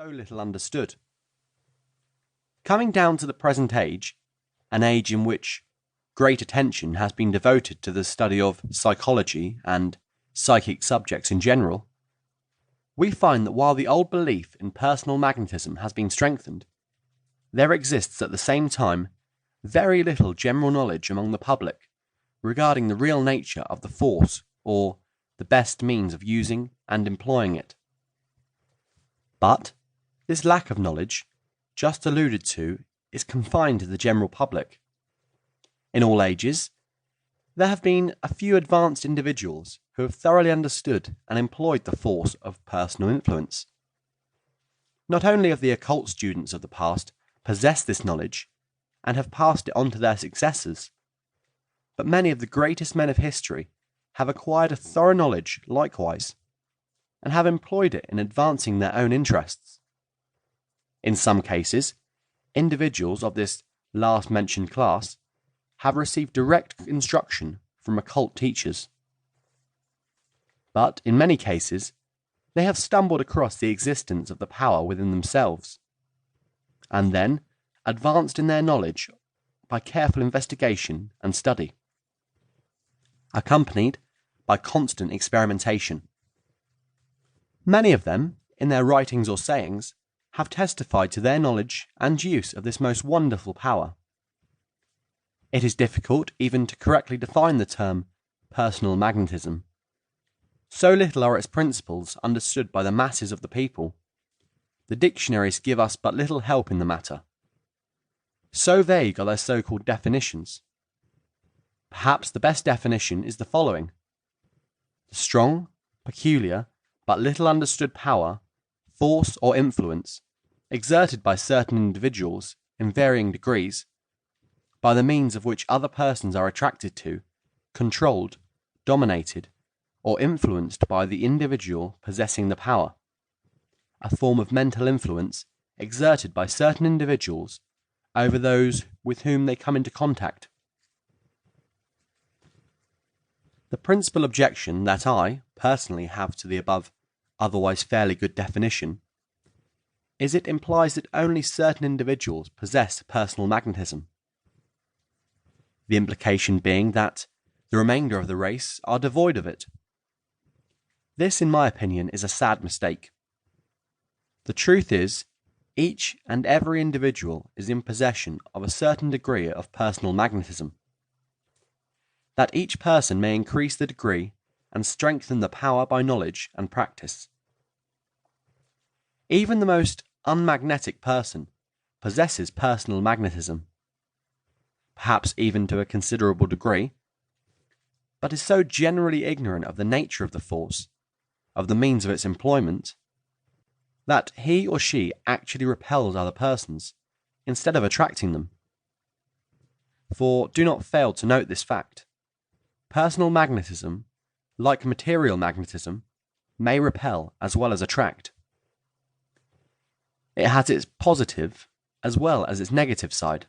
so little understood. Coming down to the present age, an age in which great attention has been devoted to the study of psychology and psychic subjects in general, we find that while the old belief in personal magnetism has been strengthened, there exists at the same time very little general knowledge among the public regarding the real nature of the force or the best means of using and employing it. But this lack of knowledge, just alluded to, is confined to the general public. In all ages, there have been a few advanced individuals who have thoroughly understood and employed the force of personal influence. Not only have the occult students of the past possessed this knowledge and have passed it on to their successors, but many of the greatest men of history have acquired a thorough knowledge likewise, and have employed it in advancing their own interests. In some cases, individuals of this last mentioned class have received direct instruction from occult teachers. But in many cases, they have stumbled across the existence of the power within themselves, and then advanced in their knowledge by careful investigation and study, accompanied by constant experimentation. Many of them, in their writings or sayings, have testified to their knowledge and use of this most wonderful power. It is difficult even to correctly define the term personal magnetism. So little are its principles understood by the masses of the people. The dictionaries give us but little help in the matter. So vague are their so-called definitions. Perhaps the best definition is the following: the strong, peculiar, but little understood power, force or influence exerted by certain individuals in varying degrees, by the means of which other persons are attracted to, controlled, dominated, or influenced by the individual possessing the power. A form of mental influence exerted by certain individuals over those with whom they come into contact. The principal objection that I, personally, have to the above otherwise fairly good definition is it implies that only certain individuals possess personal magnetism. The implication being that the remainder of the race are devoid of it. This, in my opinion, is a sad mistake. The truth is, each and every individual is in possession of a certain degree of personal magnetism. That each person may increase the degree and strengthen the power by knowledge and practice. Even the most unmagnetic person possesses personal magnetism, perhaps even to a considerable degree, but is so generally ignorant of the nature of the force, of the means of its employment, that he or she actually repels other persons instead of attracting them. For do not fail to note this fact: personal magnetism, like material magnetism, may repel as well as attract. It has its positive as well as its negative side.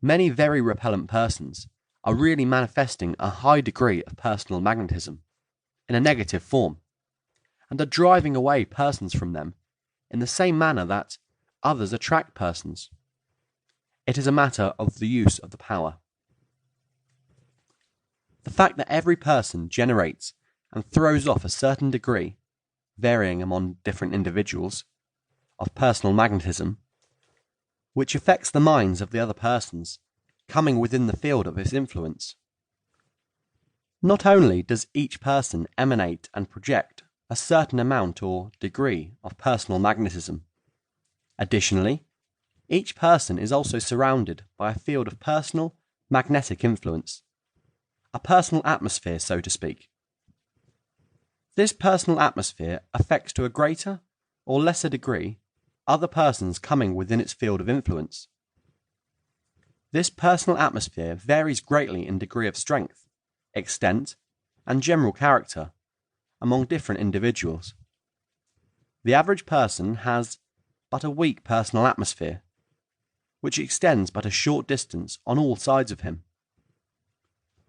Many very repellent persons are really manifesting a high degree of personal magnetism in a negative form, and are driving away persons from them in the same manner that others attract persons. It is a matter of the use of the power. The fact that every person generates and throws off a certain degree, varying among different individuals, of personal magnetism, which affects the minds of the other persons coming within the field of its influence. Not only does each person emanate and project a certain amount or degree of personal magnetism, additionally, each person is also surrounded by a field of personal magnetic influence, a personal atmosphere, so to speak. This personal atmosphere affects to a greater or lesser degree other persons coming within its field of influence. This personal atmosphere varies greatly in degree of strength, extent, and general character among different individuals. The average person has but a weak personal atmosphere, which extends but a short distance on all sides of him,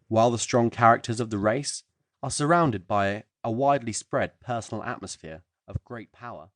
while the strong characters of the race are surrounded by a widely spread personal atmosphere of great power.